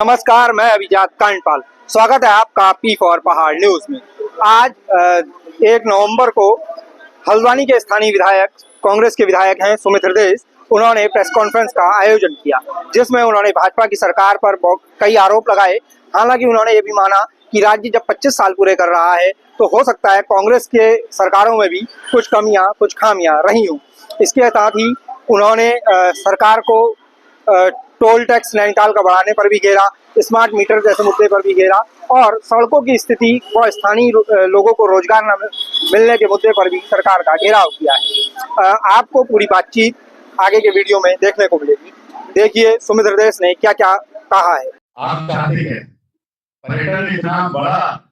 नमस्कार, मैं अभिजात कांडपाल। स्वागत है आपका पी फॉर पहाड़ न्यूज में। आज 1 नवंबर को हल्द्वानी के स्थानीय विधायक, कांग्रेस के विधायक हैं सुमित हृदय, उन्होंने प्रेस कॉन्फ्रेंस का आयोजन किया, जिसमें उन्होंने भाजपा की सरकार पर कई आरोप लगाए। हालांकि उन्होंने ये भी माना कि राज्य जब 25 साल पूरे कर रहा है तो हो सकता है कांग्रेस के सरकारों में भी कुछ कमियां, कुछ खामियां रही हों। इसके साथ ही उन्होंने सरकार को टोल टैक्स नैनीताल का बढ़ाने पर भी घेरा, स्मार्ट मीटर जैसे मुद्दे पर भी घेरा और सड़कों की स्थिति व स्थानीय लोगों को रोजगार न मिलने के मुद्दे पर भी सरकार का घेराव किया है। आपको पूरी बातचीत आगे के वीडियो में देखने को मिलेगी। देखिए सुमित हृदय ने क्या क्या कहा है। आप चाहते हैं पर्यटन इतना बड़ा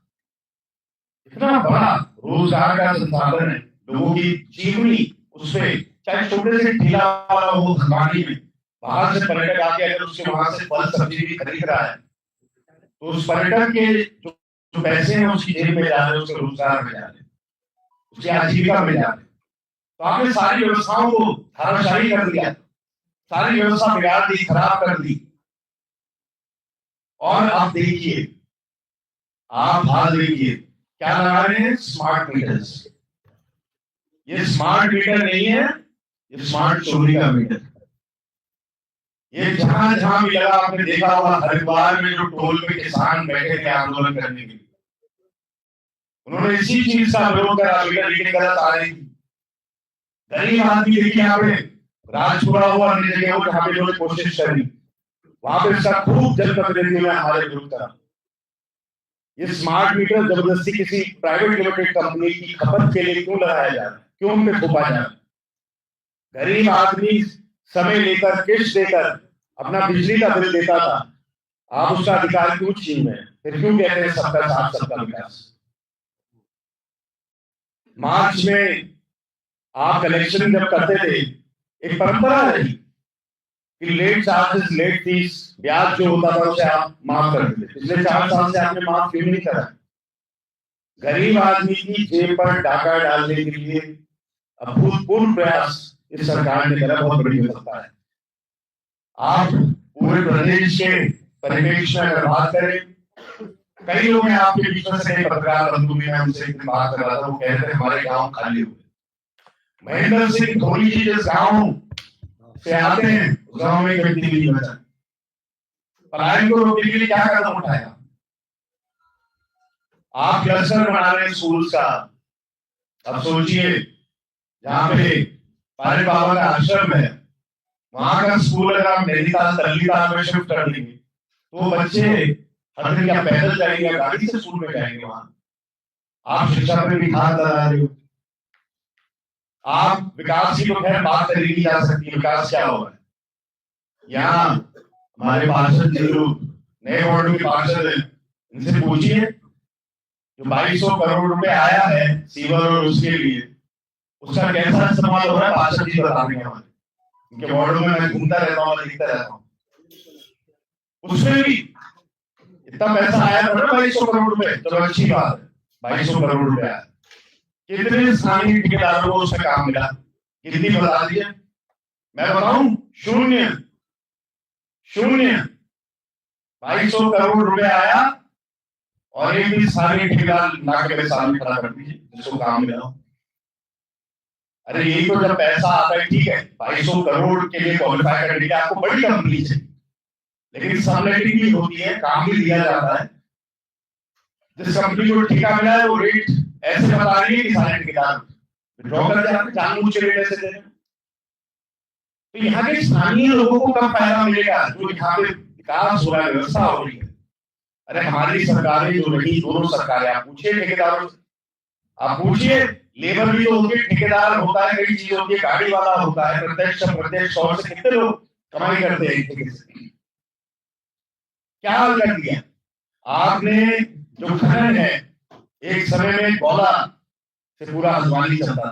रोजगार का संसाधन है, लोगों की जीवनी उसपे, चाहे छोटे से ठेला वाला हो हल्द्वानी में, बाहर से पर्यटक आके अगर उसके वहां से फल सब्जी भी खरीद रहा है तो उस पर्यटक के जो पैसे हैं उसकी जेब में जा रहे हैं, उसके रोजगार में जा रहे हैं, उसकी आजीविका में जा रहे हैं। तो आपने सारी व्यवस्थाओं को धाराशाही कर दिया, सारी व्यवस्था बिगाड़ दी, खराब कर दी। और आप देखिए, आप हाल देखिए क्या लगा रहे हैं, स्मार्ट मीटर्स। ये स्मार्ट मीटर नहीं है, ये स्मार्ट चोरी का मीटर। ये जहां जहां भी लगा, आपने देखा होगा हरिद्वार में जो टोल पे किसान बैठे थे आंदोलन करने के लिए, उन्होंने इसी चीज का विरोध करा, मीटर रीडिंग गलत आ रही थी। गरीब आदमी देखिए, यहाँ पे राजपुरा हुआ अन्य जगह हो जहां पे लोग कोशिश करी, वहां पे इसका खूब जनप्रतिनिधि में हमारे विरोध करा। ये स्मार्ट मीटर जबरदस्ती किसी प्राइवेट लिमिटेड कंपनी की खपत के लिए क्यों लगाया जा रहा है, क्यों उन पे थोपा जा रहा है? गरीब आदमी समय लेकर, किस्त देकर अपना बिजली का बिल देता था, आप उसका अधिकार क्यों छीन रहे हैं? फिर क्यों कहते हैं सबका साथ सबका विकास? मार्च में आप कलेक्शन जब करते थे, एक परंपरा रही कि लेट चार्जेस, लेट फीस, ब्याज जो होता था उसे आप माफ कर देते। पिछले 4 साल से आपने माफ क्यों नहीं करा? गरीब आदमी की जेब पर डाका डालने के लिए अभूतपूर्व प्रयास इस सरकार ने करा, बहुत बड़ी विफलता है। आप पूरे प्रदेश के परिप्रेक्ष्य में अगर बात करें, कई लोग हैं आपके बीच में से, कई पत्रकार बंधु भी, मैं उनसे बात कर रहा था, वो कह रहे थे हमारे गांव खाली हुए। महेंद्र सिंह धोनी जी जिस गांव से आते हैं उस गांव में व्यक्ति नहीं बचा। पलायन को रोकने के लिए क्या कदम उठाया? आप क्लस्टर बना रहे हैं स्कूल का। अब सोचिए, जहां पे पारे बाबा का आश्रम है, वहां का स्कूल अगर आप नैनीताल तल्लीताल में शिफ्ट कर देंगे तो बच्चे हर दिन क्या पैदल जाएंगे या गाड़ी से स्कूल में जाएंगे? वहां आप शिक्षा पे भी हाथ लगा रहे हो। आप विकास की तो खैर बात करी नहीं जा सकती, विकास क्या होगा? यहाँ हमारे पार्षद जो नए वार्ड के पार्षद हैं, इनसे पूछिए, जो 2200 करोड़ रुपए आया है सीवर और उसके लिए, उसका कैसा इस्तेमाल हो रहा है? पार्षद जी बता देंगे हमारे, उनके वार्डों में मैं घूमता रहता हूँ, देखता रहता हूँ। उसमें भी इतना पैसा आया था ना, 2200 करोड़ रुपए, चलो अच्छी बात है, 2200 करोड़ रुपए आया। कितने स्थानीय ठेकेदारों को उसमें काम मिला? कितनी बता दिए? मैं बताऊं, शून्य। 2200 करोड़ रुपए आया और एक भी स्थानीय ठेकेदार नाके पे सामने खड़ा कर दीजिए जिसको काम मिला। अरे यही तो जब पैसा आता है, ठीक है, 2200 करोड़ के लिए क्वालिफाई करने के आपको बड़ी कंपनी चाहिए, लेकिन सबलेटिंग भी होती है, काम भी दिया जाता है। जिस कंपनी को ठेका मिला है वो रेट ऐसे बता रही है कि सारे ठेकेदार विड्रॉ कर जाते, जानबूझ के रेट ऐसे दे रहे हैं। तो यहाँ के स्थानीय लोगों को कब फायदा मिलेगा? जो यहाँ पे विकास हो रहा है, व्यवस्था हो रही है। अरे हमारी सरकारें जो रही, दोनों सरकारें, आप पूछिए ठेकेदारों से, आप पूछिए, लेबर भी तो होती है, ठेकेदार होता है, कई चीज होती है, गाड़ी वाला होता है, प्रत्यक्ष अप्रत्यक्ष तौर से कितने लोग कमाई करते हैं ठेके से। क्या हाल कर दिया आपने? जो खनन है, एक समय में गौला से पूरा हल्द्वानी चलता था,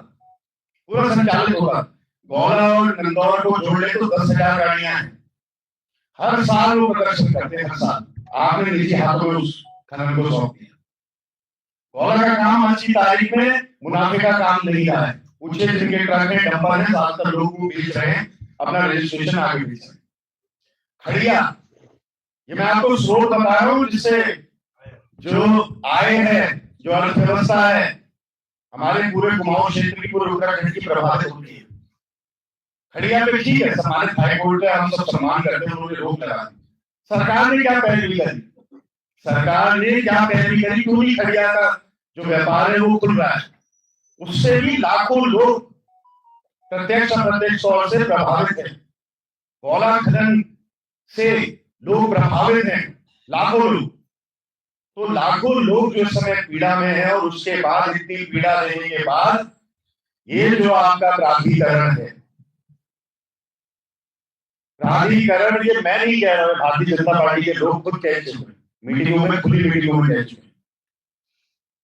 पूरा संचालित होता। गौला और इंदौर को जोड़ ले तो 10,000 गाड़ियां हैं। हर साल वो प्रदर्शन करते हैं, हर साल। आपने निजी हाथों में उस खनन को सौंप दिया। गौला का काम आज की तारीख में मुनाफे का काम नहीं रहा है। पूछे जिनके ट्रक है, डंपर है, ज्यादातर लोग बेच रहे हैं, अपना रजिस्ट्रेशन आगे बेच रहे हैं। खड़िया ये मैं आपको स्रोत बता रहा हूं जिससे जो आय है, जो अर्थव्यवस्था है, हमारे पूरे कुमाऊं क्षेत्र की, पूरे उत्तराखंड की प्रभावित होती है। खड़िया पे ठीक है, सम्मानित हाईकोर्ट है, हम सब सम्मान करते हैं, उन्होंने रोक लगा दी। सरकार ने क्या पहलवी करी? सरकार ने क्या पहलवी करी? क्यों नहीं खड़िया का जो व्यापार है वो खुल रहा है? उससे भी लाखों लोग प्रत्यक्ष अप्रत्यक्ष तौर से प्रभावित हैं। कोयला खनन से लोग प्रभावित हैं, लाखों लोग। तो लाखों लोग जो इस समय पीड़ा में है, और उसके बाद इतनी पीड़ा देने के बाद ये जो आपका प्राधिकरण है, प्राधिकरण, ये मैं नहीं कह रहा हूं, भारतीय जनता पार्टी के लोग खुद कह चुके, मीटिंगों में, खुली मीटिंगों में कह चुके,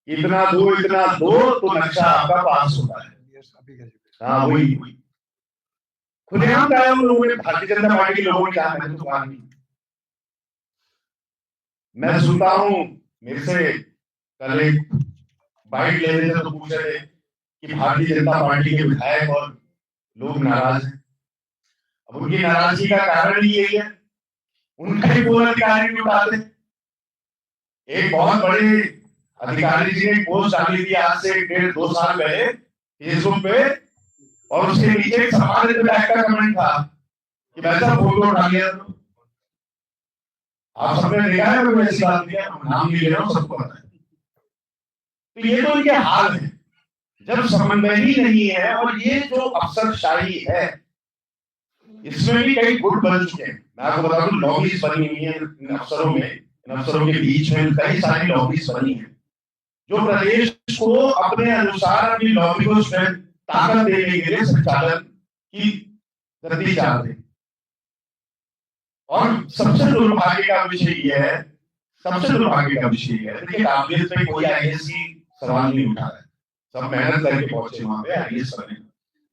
इतना दो तो नक्शा आपका पास होता है। हाँ, वही खुलेआम कहा उन लोगों ने, भारतीय जनता पार्टी के लोगों ने कहा, मैं तो कहा नहीं। मैं सुनता हूं, मेरे से कल एक बाइट ले रहे थे तो पूछ रहे थे कि भारतीय जनता पार्टी के विधायक और लोग नाराज हैं। अब उनकी नाराजगी का कारण यही है, उनका ही पूरा अधिकारी नहीं उठाते। एक बहुत बड़े अधिकारी जी ने पोस्ट डाली थी आज से 1.5-2 साल पहले फेसबुक पे, और उसके नीचे एक सम्मानित विधायक का कमेंट था कि वैसा फोटो उठा लिया। तो आप सबने देखा है, मैं ऐसी बात नहीं है, नाम नहीं ले रहा हूं, सबको पता है। तो ये तो इनके हाल है जब समन्वय ही नहीं है। और ये जो अफसरशाही है, इसमें भी कई गुट बन चुके हैं। मैं आपको बता दूं, लॉबीज बनी हुई है इन अफसरों में, इन अफसरों के बीच में कई सारी लॉबीज बनी है जो प्रदेश को अपने अनुसार अपनी लॉबी को ताकत देने के लिए संचालन की गति चाहते हैं। और सबसे दुर्भाग्य का विषय यह है, देखिए काबिलियत पे कोई आईएएस की सवाल नहीं उठा रहा है, सब मेहनत करके पहुंचे वहां पे, आईएएस बने,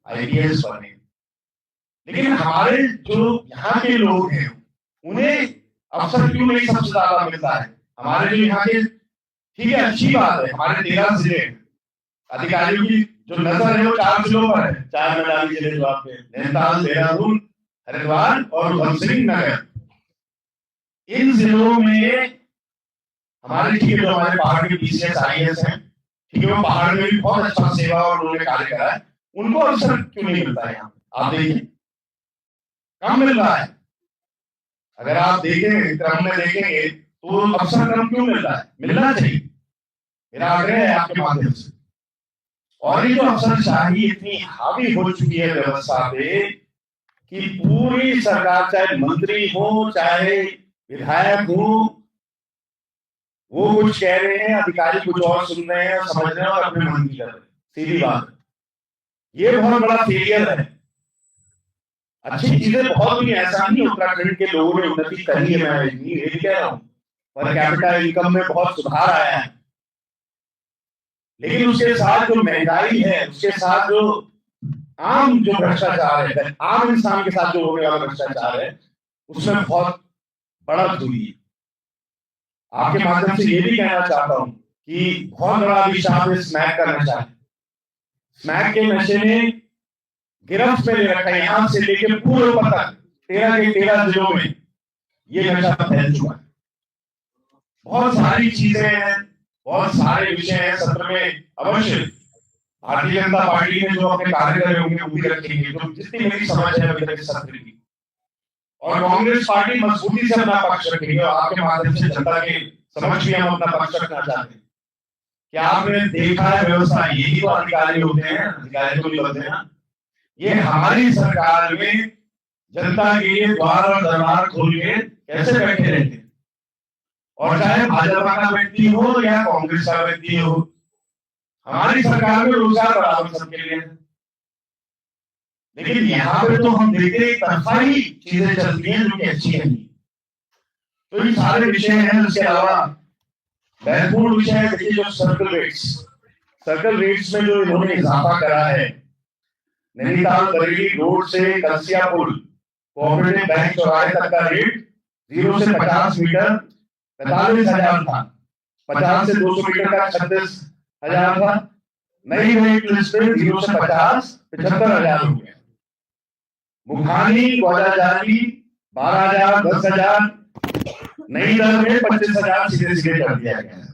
आईपीएस बने। लेकिन हमारे जो यहाँ के लोग हैं, उन्हें अवसर क्यों नहीं सबसे ज्यादा मिलता है? हमारे जो यहाँ के, ठीक है, अच्छी बात है, हमारे 13 जिले अधिकारियों की जो नजर है वो 4 जिलों पर है, 4 मैदानी जिले जो आपके नैनीताल, देहरादून, हरिद्वार और उधम सिंह नगर। इन जिलों में हमारे, ठीक है, जो हमारे पहाड़ के पीसीएस आईएएस हैं, ठीक है, वो पहाड़ में भी बहुत अच्छा सेवा और उन्होंने कार्य करा है, उनको अवसर क्यों नहीं मिलता है? यहाँ आप देखिए, कम मिल रहा है। अगर आप देखें, क्रम में देखेंगे तो अवसर कम क्यों मिल रहा है? मिलना चाहिए, मेरा आग्रह है आपके माध्यम से। और ये जो अफसरशाही इतनी हावी हो चुकी है व्यवस्था पे कि पूरी सरकार, चाहे मंत्री हो चाहे विधायक हो, वो कुछ कह रहे हैं, अधिकारी कुछ और सुन रहे हैं, समझ रहे हैं और अपने मन की कर रहे हैं। सीधी बात है, ये बहुत बड़ा फेलियर है। अच्छी चीजें बहुत हुई, ऐसा नहीं उत्तराखंड के लोगों ने उन्नति करी है, मैं नहीं कह रहा हूं, पर कैपिटा इनकम में बहुत सुधार आया है। लेकिन उसके साथ जो महंगाई है, उसके साथ जो आम जो भ्रष्टाचार है, आम इंसान के साथ जो होने वाला भ्रष्टाचार है, उसमें बहुत बढ़त हुई है। आपके माध्यम से ये भी कहना चाहता हूं कि बहुत बड़ा अभिशाप स्मैक का नशा है। स्मैक के नशे ने गिरफ्त में ले रखा है, यहां से लेकर पूरे ऊपर तक 13 के 13 जिलों में ये नशा फैल चुका है। बहुत सारी चीजें हैं, बहुत सारे विषय हैं, सत्र में अवश्य भारतीय जनता पार्टी ने जो अपने कार्य करे होंगे वो भी रखेंगे, जो जितनी मेरी समझ है अभी तक इस सत्र की। और कांग्रेस पार्टी मजबूती से अपना पक्ष रखेगी, और आपके माध्यम से जनता के समक्ष भी हम अपना पक्ष रखना चाहते हैं। क्या आपने देखा है व्यवस्था? यही तो अधिकारी होते हैं, अधिकारी तो नहीं होते हैं। ये हमारी सरकार में जनता के लिए द्वार और दरबार खोल के कैसे बैठे रहते हैं, और चाहे भाजपा का व्यक्ति हो या कांग्रेस का व्यक्ति हो, हमारी सरकार में रोजगार बराबर सबके लिए। लेकिन यहाँ पे तो हम देखते हैं तरफा ही चीजें चलती हैं जो कि अच्छी नहीं। तो ये सारे विषय हैं। उसके अलावा महत्वपूर्ण विषय है, देखिए जो सर्कल रेट्स में जो इन्होंने इजाफा करा है, नैनीताल बरेली रोड से कलसिया पुल कोऑपरेटिव बैंक चौराहे तक का रेट 0 से 50 मीटर 45,000 था, 50 से 200 मीटर का 36,000 था। नई रेट लिस्ट में 0 से 50 75,000 हो गया। मुखानी, ग्वालियर 12,000, 10,000, नई दर में 25,000 सीधे सीधे कर दिया गया है।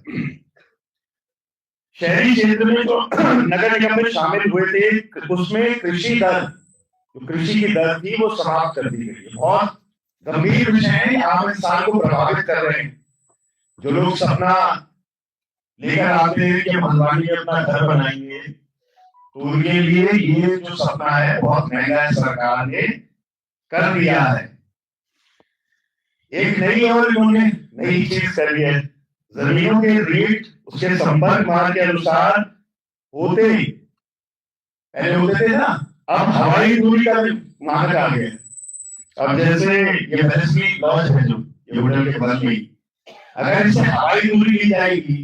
शहरी क्षेत्र में जो नगर निगम में शामिल हुए थे उसमें कृषि दर, जो कृषि की दर थी वो समाप्त कर दी गई है। बहुत गंभीर विषय है, आम इंसान को प्रभावित कर रहे हैं। जो लोग सपना लेकर आते हैं कि हम हल्द्वानी में अपना घर बनाएंगे, तो उनके लिए ये जो सपना है बहुत महंगा है, सरकार ने कर दिया है। एक नई और इन्होंने नई चीज करी है, जमीनों के रेट उसके संपर्क मान के अनुसार होते ही पहले होते थे ना, अब हवाई दूरी का भी मानक आ गया। अब जैसे ये फैसली लॉज है जो ये होटल के बगल में ही, अगर इसे हवाई दूरी ली जाएगी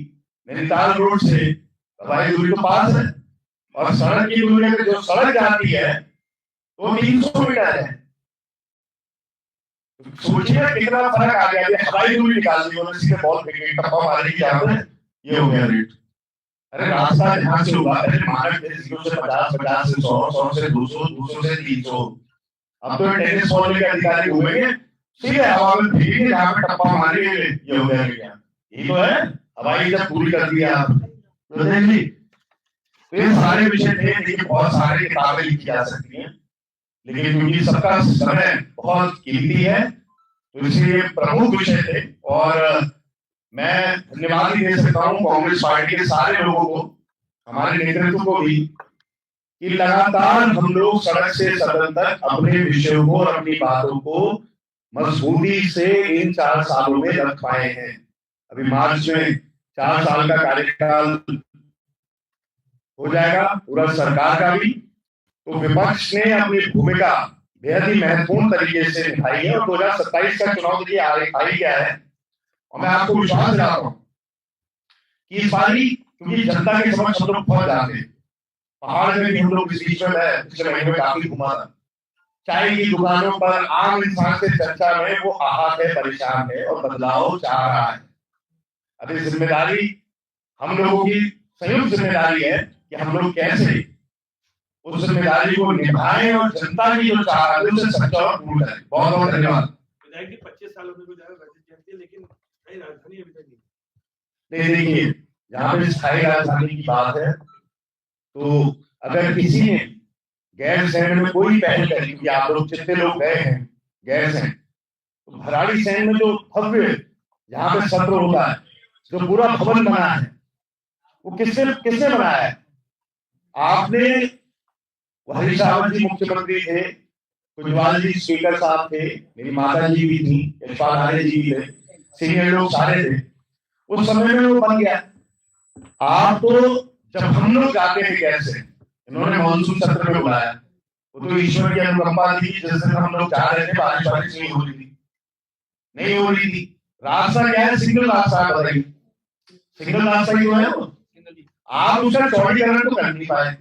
नैनीताल रोड से, हवाई दूरी तो पास है, और सड़क की दूरी में जो सड़क जाती है तो 300 मीटर है। सोचिए कितना फर्क आ गया। हवाई दूरी निकाल दी उन्होंने, सीधे बॉल फेंके, टप्पा मारने की जगह पे ये हो गया रेट। अरे रास्ता जहां से हुआ पहले मानक थे 0 से 50, 50 से 100, 100 से 200, 200 से 300। अब तो टेनिस बॉल के अधिकारी हुए सीधे हवा में फेंकेंगे, जहां पे टप्पा मारेंगे ये हो गया। यही तो है, हवाई जब पूरी कर दिया तो देख ली। तो ये सारे विषय थे, देखिए बहुत सारे किताबें लिखी जा सकती हैं, लेकिन क्योंकि सबका समय बहुत कीमती है तो इसलिए प्रमुख विषय थे। और मैं धन्यवाद भी दे सकता हूँ कांग्रेस पार्टी के सारे लोगों को, हमारे नेतृत्व को भी, कि लगातार हम लोग सड़क से सदन तक अपने विषयों को और अपनी बातों को मजबूती से इन 4 सालों में रख पाए हैं। अभी मार्च में 4 साल का कार्यकाल हो जाएगा पूरा सरकार का भी, तो विपक्ष ने अपनी भूमिका बेहद ही महत्वपूर्ण तरीके से निभाई है। और 2027 का चुनाव देखिए आ ही गया है, और मैं आपको विश्वास दिलाता हूँ कि इस बारी क्योंकि जनता के समक्ष हम लोग पहुंच जाते हैं, पहाड़ में भी हम लोग इस बीच में पिछले महीने में काफी घुमा था, चाय की दुकानों पर आम इंसान से चर्चा में वो आहत है, परेशान है और बदलाव चाह रहा है। अभी जिम्मेदारी हम लोगों की संयुक्त जिम्मेदारी है कि हम लोग कैसे उस जिम्मेदारी को निभाएं और जनता की जो चाह है उसे सच्चा और पूर्ण करें। बहुत बहुत धन्यवाद। 25 सालों में गुजारा, लेकिन राजधानी अभी तक नहीं। देखिए जहाँ पे स्थायी राजधानी की बात है, तो अगर किसी ने गैरसैंण में कोई पहल करी, क्योंकि आप लोग जितने लोग गए हैं गैरसैंण, तो भराड़ीसैंण में जो भव्य जहाँ पे सत्र होता है, जो पूरा भवन बना है, वो किसने बनाया है? आपने, हरीश रावत जी मुख्यमंत्री थे, कुजवाल जी स्पीकर साहब थे, मेरी माता जी भी थी, यशपाल आर्य जी भी थे, सीनियर लोग सारे थे, उस समय में वो बन गया। आप तो जब हम लोग जाते हैं कैसे, इन्होंने मानसून सत्र में बुलाया, वो तो ईश्वर की अनुकंपा थी, जिस दिन हम लोग जा रहे थे बारिश नहीं हो रही थी। रास्ता क्या है? सिंगल रास्ता बताइए, सिंगल रास्ता ही है वो। आप उसका चौड़ीकरण तो कर नहीं पाए।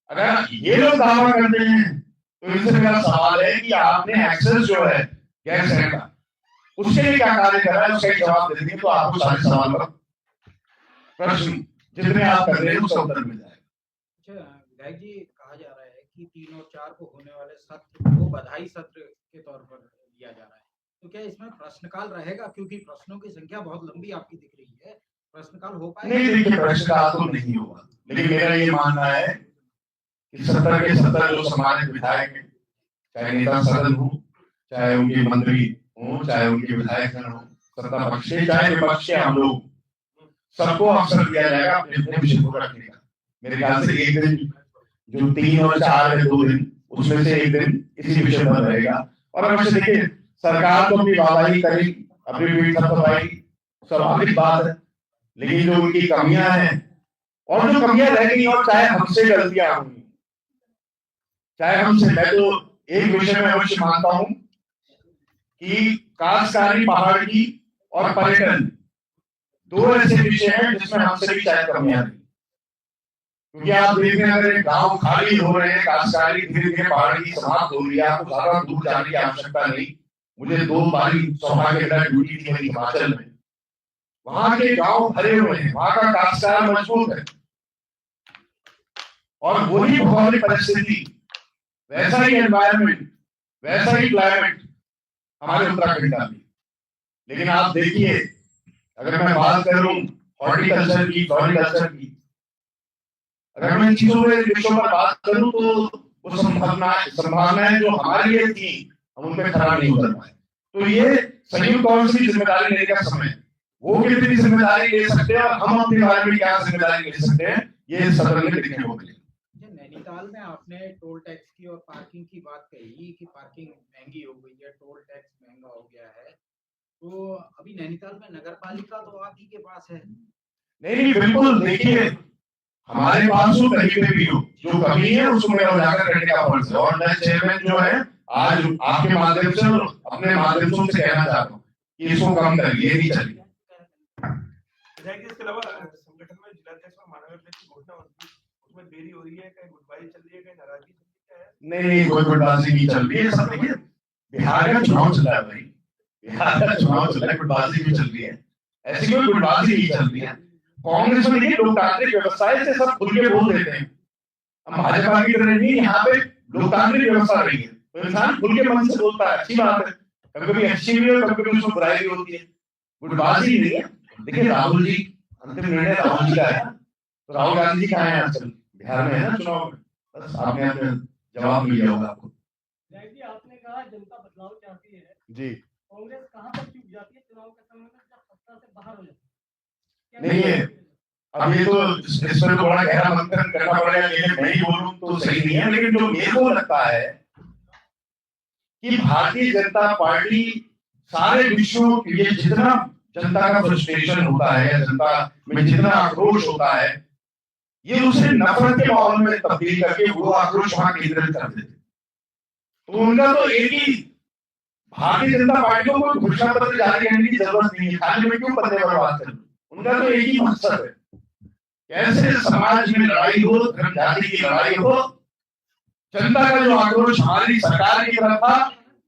अगर ये लोग दावा करते हैं तो इनसे मेरा सवाल है कि आपने एक्सेस जो है गैरसैंण का, उसके लिए क्या कार्य कर रहा है, उसका जवाब दे देंगे तो आपको सारे सवाल का प्रश्न जितने आप कर रहे हैं उसका उत्तर मिल जाएगा। अच्छा विधायक जी, कहा जा रहा है कि 3 और 4 को होने वाले सत्र को बधाई सत्र के तौर पर लिया जा रहा है, तो क्या इसमें प्रश्नकाल रहेगा? क्योंकि प्रश्नों की संख्या बहुत लंबी आपकी दिख रही है, प्रश्नकाल हो पाएगा? नहीं देखिए, प्रश्नकाल तो नहीं होगा, लेकिन मेरा ये मानना है कि 70 के 70 जो सम्मानित विधायक हैं, चाहे नेता सदन हो, चाहे उनके मंत्री हो, चाहे उनके विधायक हो, सत्ता पक्ष के चाहे विपक्ष के, हम लोग सबको अवसर दिया जाएगा अपने अपने विषय को रखने का। मेरे ख्याल से एक दिन जो 3 और 4 है, 2 दिन, उसमें से एक दिन इसी विषय पर रहेगा। और अवश्य देखिए, सरकार तो अपनी वाहवाही करेगी, अपनी पीठ थपथपाएगी, स्वाभाविक बात है, लेकिन जो उनकी कमियां हैं और जो कमियां रह गई, और चाहे हमसे गलतियां होंगी, चाहे हमसे, मैं तो एक विषय में अवश्य मानता हूं कि काश्तकारी, पहाड़ी और पर्यटन 2 ऐसे विषय हैं जिसमें हमसे भी शायद कमियां रही। क्योंकि आप देख रहे हैं, अगर गांव खाली हो रहे हैं, काश्तकारी धीरे धीरे, पहाड़ी समाप्त हो रही है, आपको ज्यादा दूर जाने की आवश्यकता नहीं। मुझे 2 बारी सौभाग्य ड्यूटी थी मेरी हिमाचल में, वहां के गांव भरे हुए हैं, वहां का काश्तकार मजबूत है, और वही भौगोलिक परिस्थिति, वैसा ही एनवायरमेंट, वैसा ही क्लाइमेट हमारे उत्तराखंड का भी। लेकिन आप देखिए, अगर मैं बात करूं हॉर्टिकल्चर की, फ्लोरिकल्चर की, अगर मैं इन चीजों पे विषयों पर बात करूं तो वो संभावनाएं जो हमारे लिए थी, हम उन पे खरा नहीं उतर पाए। तो ये संयुक्त तौर से जिम्मेदारी लेने का समय है। वो कितनी जिम्मेदारी ले सकते हैं और हम अपने बारे में क्या जिम्मेदारी ले सकते हैं, ये सदन में देखने को मिलेगा। नैनीताल में आपने टोल टैक्स की और पार्किंग की बात कही कि पार्किंग महंगी हो गई है, टोल टैक्स महंगा हो गया है, तो अभी नैनीताल में नगर पालिका तो आप ही के पास है। नहीं, बिल्कुल, देखिए हमारे पास तो कहीं पे भी हो, जो कमी है उसको मेरा उजागर करने का फर्ज है। और मैं चेयरमैन जो है, आज आपके माध्यम से और अपने माध्यम से उनसे कहना चाहता हूँ कि इसको कम करिए, नहीं चलिए। इसके अलावा संगठन में जिलाध्यक्ष और महानगर की घोषणा होती है, उसमें देरी हो रही है, कहीं गुटबाजी चल रही है, कहीं नाराजगी चल रही है? नहीं, कोई गुटबाजी नहीं चल रही है। सब देखिए, बिहार का चुनाव चल रहा है भाई, बिहार का चुनाव चल रहा है, गुटबाजी भी चल रही है, ऐसी कोई गुटबाजी नहीं चल रही है। कांग्रेस में देखिए लोकतांत्रिक व्यवस्था है, सब खुल के बोल देते हैं। हम भाजपा की तरह नहीं, यहाँ पे लोकतांत्रिक व्यवस्था रही है, तो इंसान खुल के मन से बोलता है, अच्छी बात है। कभी कभी अच्छी भी है, कभी कभी उसमें बुराई भी होती है, गुटबाजी नहीं है। देखिए राहुल जी, अंतिम निर्णय राहुल जी का है, तो राहुल गांधी जी कहाँ है आजकल? बिहार में है ना चुनाव में। बस आपने जवाब मिल गया होगा आपको। जी, आपने कहा जनता बदलाव चाहती है जी, कांग्रेस कहाँ पर चूक जाती है चुनाव के समय में, जब सत्ता से बाहर हो जाती है? नहीं है, अब ये तो इस पर थोड़ा गहरा मंथन करना पड़ेगा, लेकिन मैं ही बोलूं तो सही नहीं है। लेकिन जो मेरे को लगता है कि भारतीय जनता पार्टी सारे विषयों के लिए, जितना जनता का फ्रस्ट्रेशन होता है, जनता में जितना आक्रोश होता है, ये उसे नफरत के माहौल में तब्दील करके वो आक्रोश वहां केंद्रित कर देते। तो उनका तो एक ही, भारतीय जनता पार्टी को कोई घोषणा पत्र जारी करने की जरूरत नहीं है, खाली में क्यों पन्ने पर बात करें। उनका तो एक ही मकसद है, कैसे समाज में लड़ाई हो, धर्म जाति की लड़ाई हो, जनता का जो आक्रोश हमारी सरकार की तरफ था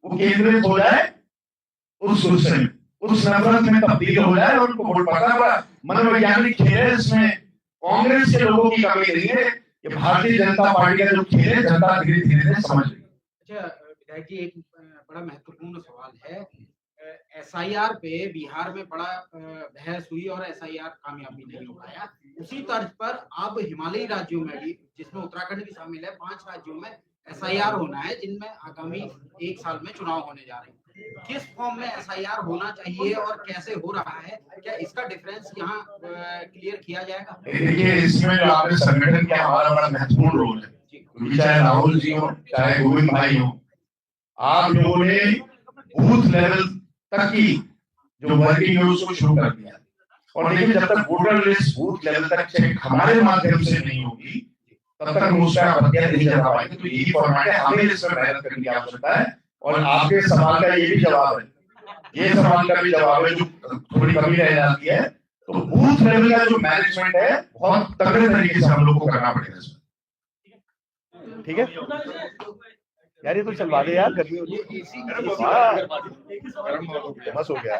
वो केंद्रित हो जाए, उस गुस्से में, उस नफरत में तब्दील हो जाए और उनको वोट पड़ता है। मनोवैज्ञानिक खेल है, इसमें कांग्रेस के लोगों की कमी नहीं है, ये भारतीय जनता पार्टी का जो खेल है, जनता धीरे धीरे समझ रही है। अच्छा विधायक जी, एक बड़ा महत्वपूर्ण सवाल है, एसआईआर पे बिहार में बड़ा बहस हुई और एसआईआर कामयाबी नहीं हो पाया। उसी तर्ज पर अब हिमालयी राज्यों में भी, जिसमें उत्तराखंड भी शामिल है, 5 राज्यों में एसआईआर होना है, जिनमें आगामी 1 साल में चुनाव होने जा रहे हैं। किस फॉर्म में एसआईआर होना चाहिए और कैसे हो रहा है, क्या इसका डिफरेंस यहाँ क्लियर किया जाएगा? देखिए, इसमें जो आपने संगठन का हमारा बड़ा महत्वपूर्ण रोल है, क्योंकि चाहे राहुल जी हो, चाहे गोविंद भाई हो, आप लोगों ने बूथ लेवल तक की जो वर्किंग है उसको शुरू कर दिया। और देखिए, जब तक वोटर लिस्ट बूथ लेवल तक चेक हमारे माध्यम से नहीं होगी, तब तक हम उसका आपत्तियां नहीं जता पाएंगे। तो यही फॉर्मेट है, हमें इसमें मेहनत करने की आवश्यकता है। और आपके सवाल का ये भी जवाब है, ये सवाल का भी जवाब है, जो थोड़ी कमी रह जाती है, तो बूथ लेवल का जो मैनेजमेंट है बहुत तगड़े तरीके से हम लोग को करना पड़ेगा इसमें। ठीक है यार, ये तो चलवा दे यार, गर्मी हो रही है, बस हो गया।